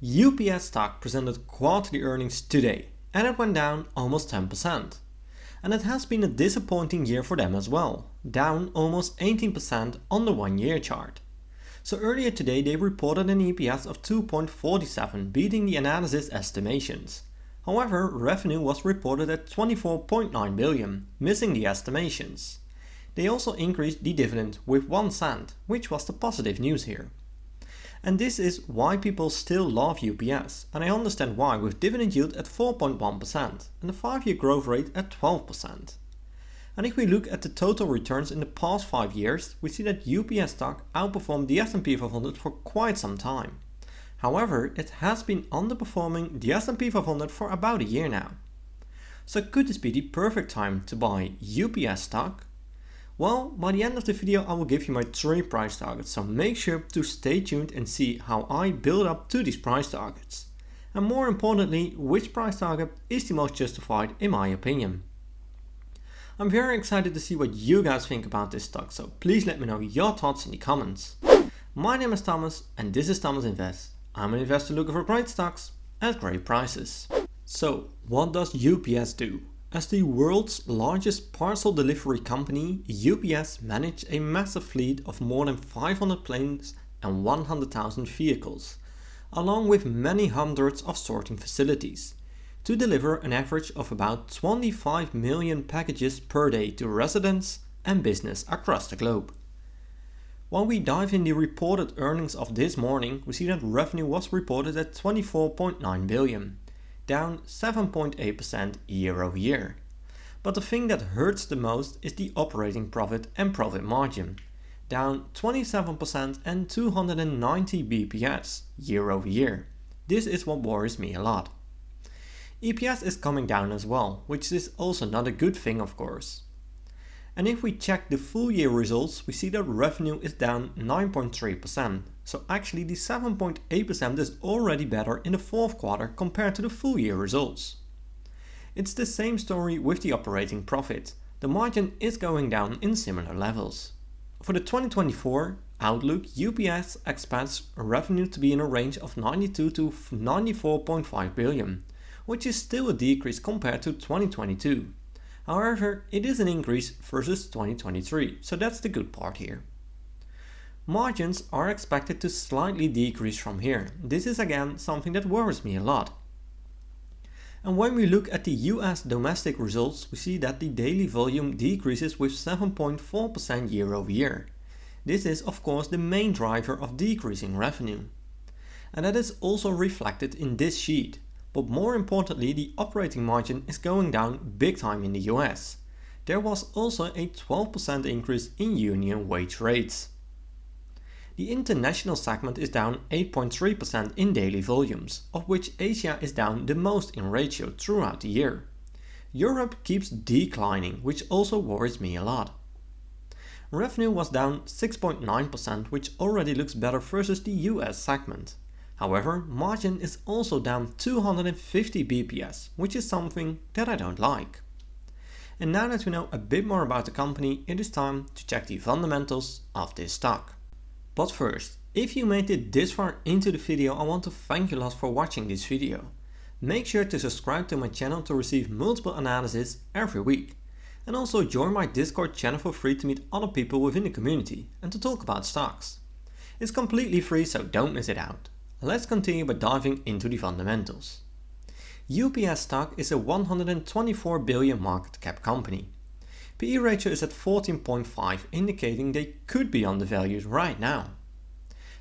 UPS stock presented quarterly earnings today and it went down almost 10%. And it has been a disappointing year for them as well, down almost 18% on the 1-year chart. So earlier today they reported an EPS of 2.47, beating the analysis estimations. However, revenue was reported at 24.9 billion, missing the estimations. They also increased the dividend with 1 cent, which was the positive news here. And this is why people still love UPS, and I understand why, with dividend yield at 4.1% and the 5-year growth rate at 12%. And if we look at the total returns in the past 5 years, we see that UPS stock outperformed the S&P 500 for quite some time. However, it has been underperforming the S&P 500 for about a year now. So could this be the perfect time to buy UPS stock? Well, by the end of the video I will give you my 3 price targets, so make sure to stay tuned and see how I build up to these price targets. And more importantly, which price target is the most justified in my opinion. I'm very excited to see what you guys think about this stock, so please let me know your thoughts in the comments. My name is Thomas and this is Thomas Invest. I'm an investor looking for great stocks at great prices. So, what does UPS do? As the world's largest parcel delivery company, UPS manages a massive fleet of more than 500 planes and 100,000 vehicles, along with many hundreds of sorting facilities, to deliver an average of about 25 million packages per day to residents and business across the globe. When we dive in the reported earnings of this morning, we see that revenue was reported at 24.9 billion. Down 7.8% year over year. But the thing that hurts the most is the operating profit and profit margin, down 27% and 290 bps year over year. This is what worries me a lot. EPS is coming down as well, which is also not a good thing of course. And if we check the full year results, we see that revenue is down 9.3%. So actually the 7.8% is already better in the fourth quarter compared to the full year results. It's the same story with the operating profit. The margin is going down in similar levels. For the 2024 outlook, UPS expects revenue to be in a range of 92 to 94.5 billion, which is still a decrease compared to 2022. However, it is an increase versus 2023, so that's the good part here. Margins are expected to slightly decrease from here. This is again something that worries me a lot. And when we look at the US domestic results, we see that the daily volume decreases with 7.4% year over year. This is of course the main driver of decreasing revenue. And that is also reflected in this sheet. But more importantly, the operating margin is going down big time in the US. There was also a 12% increase in union wage rates. The international segment is down 8.3% in daily volumes, of which Asia is down the most in ratio throughout the year. Europe keeps declining, which also worries me a lot. Revenue was down 6.9%, which already looks better versus the US segment. However, margin is also down 250 bps, which is something that I don't like. And now that we know a bit more about the company, it is time to check the fundamentals of this stock. But first, if you made it this far into the video, I want to thank you a lot for watching this video. Make sure to subscribe to my channel to receive multiple analyses every week. And also join my Discord channel for free to meet other people within the community and to talk about stocks. It's completely free, so don't miss it out. Let's continue by diving into the fundamentals. UPS stock is a 124 billion market cap company. PE ratio is at 14.5, indicating they could be undervalued right now.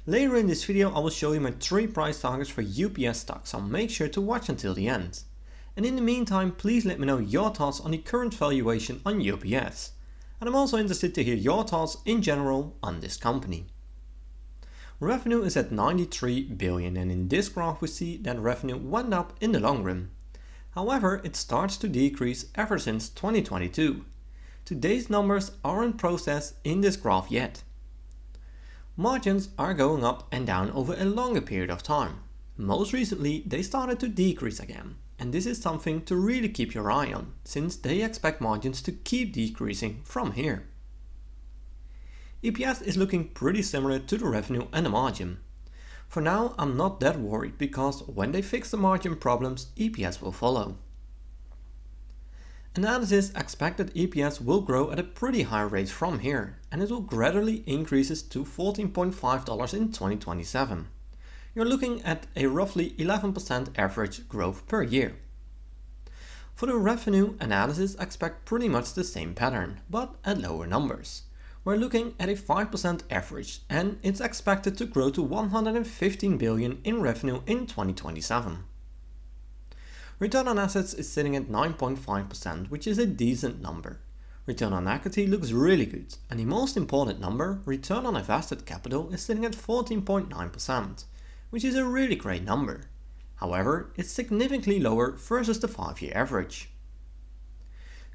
Later in this video I will show you my 3 price targets for UPS stock, so make sure to watch until the end. And in the meantime, please let me know your thoughts on the current valuation on UPS. And I'm also interested to hear your thoughts in general on this company. Revenue is at 93 billion and in this graph we see that revenue went up in the long run. However, it starts to decrease ever since 2022. Today's numbers aren't processed in this graph yet. Margins are going up and down over a longer period of time. Most recently they started to decrease again, and this is something to really keep your eye on, since they expect margins to keep decreasing from here. EPS is looking pretty similar to the revenue and the margin. For now, I'm not that worried because when they fix the margin problems, EPS will follow. Analysts expect that EPS will grow at a pretty high rate from here, and it will gradually increase to $14.5 in 2027. You're looking at a roughly 11% average growth per year. For the revenue, analysts expect pretty much the same pattern, but at lower numbers. We're looking at a 5% average, and it's expected to grow to $115 billion in revenue in 2027. Return on assets is sitting at 9.5%, which is a decent number. Return on equity looks really good, and the most important number, return on invested capital, is sitting at 14.9%, which is a really great number. However, it's significantly lower versus the 5-year average.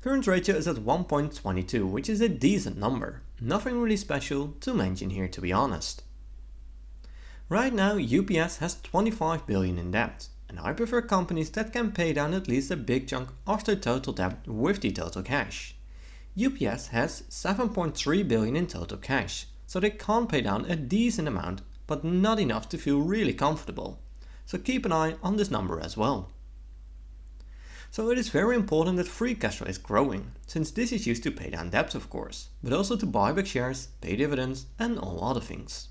Current ratio is at 1.22, which is a decent number. Nothing really special to mention here, to be honest. Right now, UPS has $25 billion in debt, and I prefer companies that can pay down at least a big chunk of their total debt with the total cash. UPS has $7.3 billion in total cash, so they can't pay down a decent amount, but not enough to feel really comfortable. So keep an eye on this number as well. So it is very important that free cash flow is growing, since this is used to pay down debt of course, but also to buy back shares, pay dividends and all other things.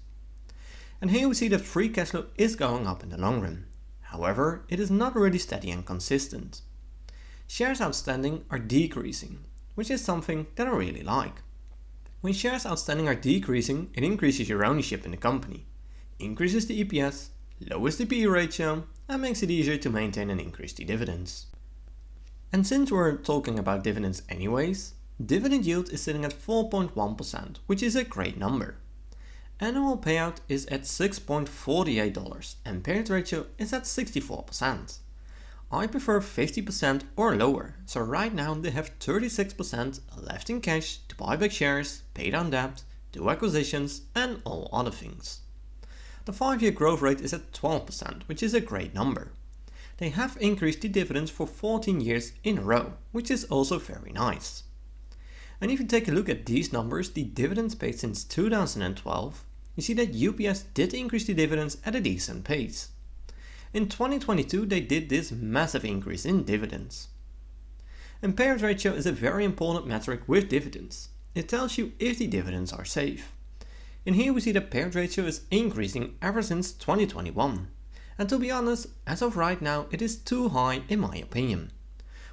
And here we see that free cash flow is going up in the long run. However, it is not really steady and consistent. Shares outstanding are decreasing, which is something that I really like. When shares outstanding are decreasing, it increases your ownership in the company, increases the EPS, lowers the PE ratio, and makes it easier to maintain and increase the dividends. And since we're talking about dividends anyways, dividend yield is sitting at 4.1%, which is a great number. Annual payout is at $6.48 and payout ratio is at 64%. I prefer 50% or lower, so right now they have 36% left in cash to buy back shares, pay down debt, do acquisitions and all other things. The 5-year growth rate is at 12%, which is a great number. They have increased the dividends for 14 years in a row, which is also very nice. And if you take a look at these numbers, the dividends paid since 2012, you see that UPS did increase the dividends at a decent pace. In 2022 they did this massive increase in dividends. And payout ratio is a very important metric with dividends. It tells you if the dividends are safe. And here we see that payout ratio is increasing ever since 2021. And to be honest, as of right now it is too high in my opinion.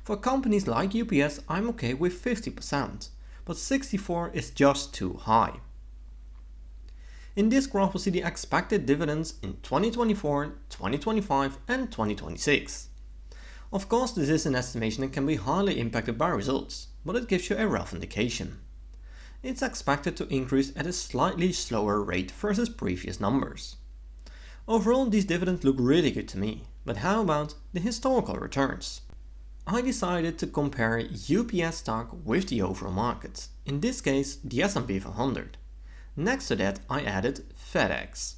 For companies like UPS I'm okay with 50%, but 64% is just too high. In this graph we see the expected dividends in 2024, 2025 and 2026. Of course this is an estimation and can be highly impacted by results, but it gives you a rough indication. It's expected to increase at a slightly slower rate versus previous numbers. Overall these dividends look really good to me, but how about the historical returns? I decided to compare UPS stock with the overall market, in this case the S&P 500. Next to that I added FedEx.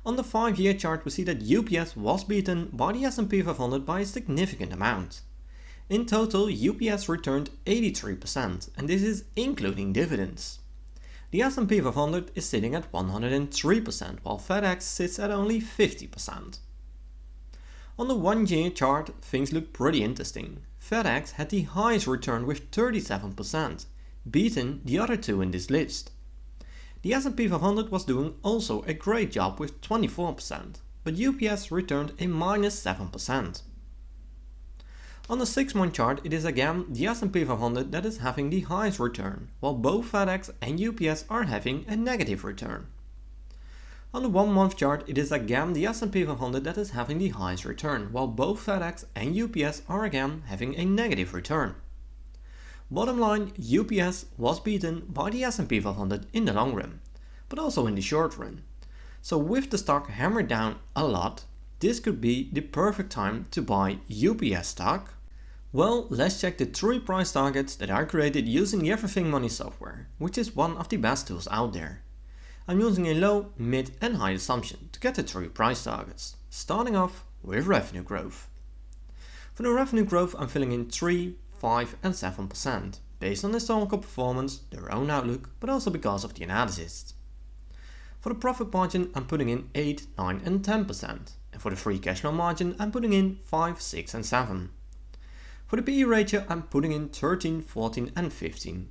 On the 5-year chart we see that UPS was beaten by the S&P 500 by a significant amount. In total UPS returned 83% and this is including dividends. The S&P 500 is sitting at 103% while FedEx sits at only 50%. On the 1-year chart things look pretty interesting. FedEx had the highest return with 37%, beating the other two in this list. The S&P 500 was doing also a great job with 24%, but UPS returned a -7%. On the 6-month chart it is again the S&P 500 that is having the highest return, while both FedEx and UPS are having a negative return. On the 1-month chart it is again the S&P 500 that is having the highest return, while both FedEx and UPS are again having a negative return. Bottom line, UPS was beaten by the S&P 500 in the long run, but also in the short run. So with the stock hammered down a lot, this could be the perfect time to buy UPS stock. Well, let's check the 3 price targets that I created using the Everything Money software, which is one of the best tools out there. I'm using a low, mid and high assumption to get the 3 price targets, starting off with revenue growth. For the revenue growth I'm filling in 3, 5 and 7%, based on historical performance, their own outlook, but also because of the analysis. For For the profit margin, I'm putting in 8, 9 and 10%. And for the free cash flow margin, I'm putting in 5, 6 and 7. For the PE ratio, I'm putting in 13, 14 and 15.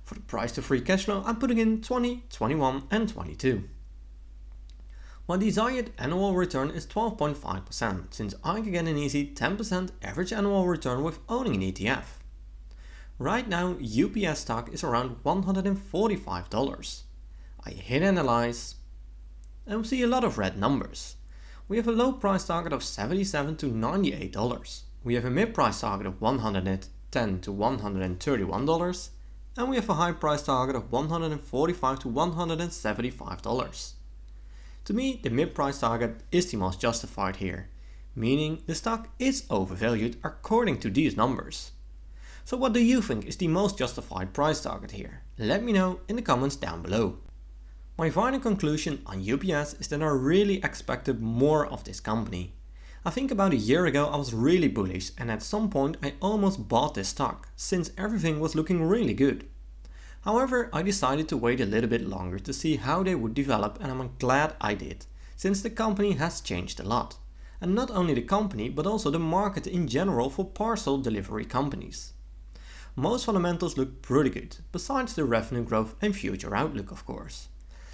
For the price to free cash flow, I'm putting in 20, 21 and 22. My desired annual return is 12.5%, since I can get an easy 10% average annual return with owning an ETF. Right now, UPS stock is around $145. I hit analyze, and we see a lot of red numbers. We have a low price target of $77 to $98. We have a mid price target of $110 to $131, and we have a high price target of $145 to $175. To me, the mid price target is the most justified here, meaning the stock is overvalued according to these numbers. So what do you think is the most justified price target here? Let me know in the comments down below. My final conclusion on UPS is that I really expected more of this company. I think about a year ago I was really bullish, and at some point I almost bought this stock, since everything was looking really good. However, I decided to wait a little bit longer to see how they would develop, and I'm glad I did, since the company has changed a lot. And not only the company, but also the market in general for parcel delivery companies. Most fundamentals look pretty good, besides the revenue growth and future outlook of course.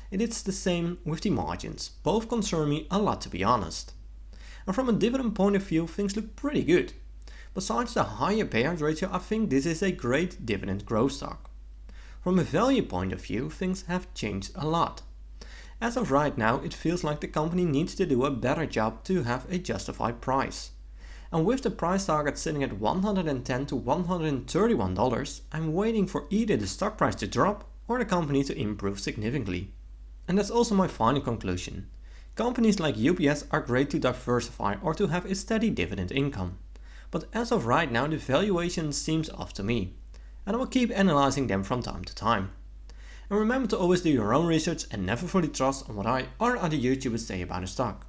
It is the same with the margins, both concern me a lot to be honest. And from a dividend point of view, things look pretty good. Besides the higher payout ratio, I think this is a great dividend growth stock. From a value point of view, things have changed a lot. As of right now, it feels like the company needs to do a better job to have a justified price. And with the price target sitting at $110 to $131, I'm waiting for either the stock price to drop or the company to improve significantly. And that's also my final conclusion. Companies like UPS are great to diversify or to have a steady dividend income. But as of right now, the valuation seems off to me, and I will keep analyzing them from time to time. And remember to always do your own research and never fully trust on what I or other YouTubers say about a stock.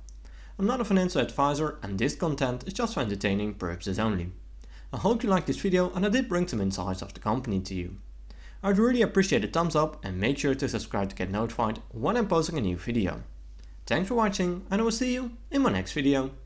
I'm not a financial advisor, and this content is just for entertaining purposes only. I hope you liked this video and I did bring some insights of the company to you. I'd really appreciate a thumbs up, and make sure to subscribe to get notified when I'm posting a new video. Thanks for watching, and I will see you in my next video.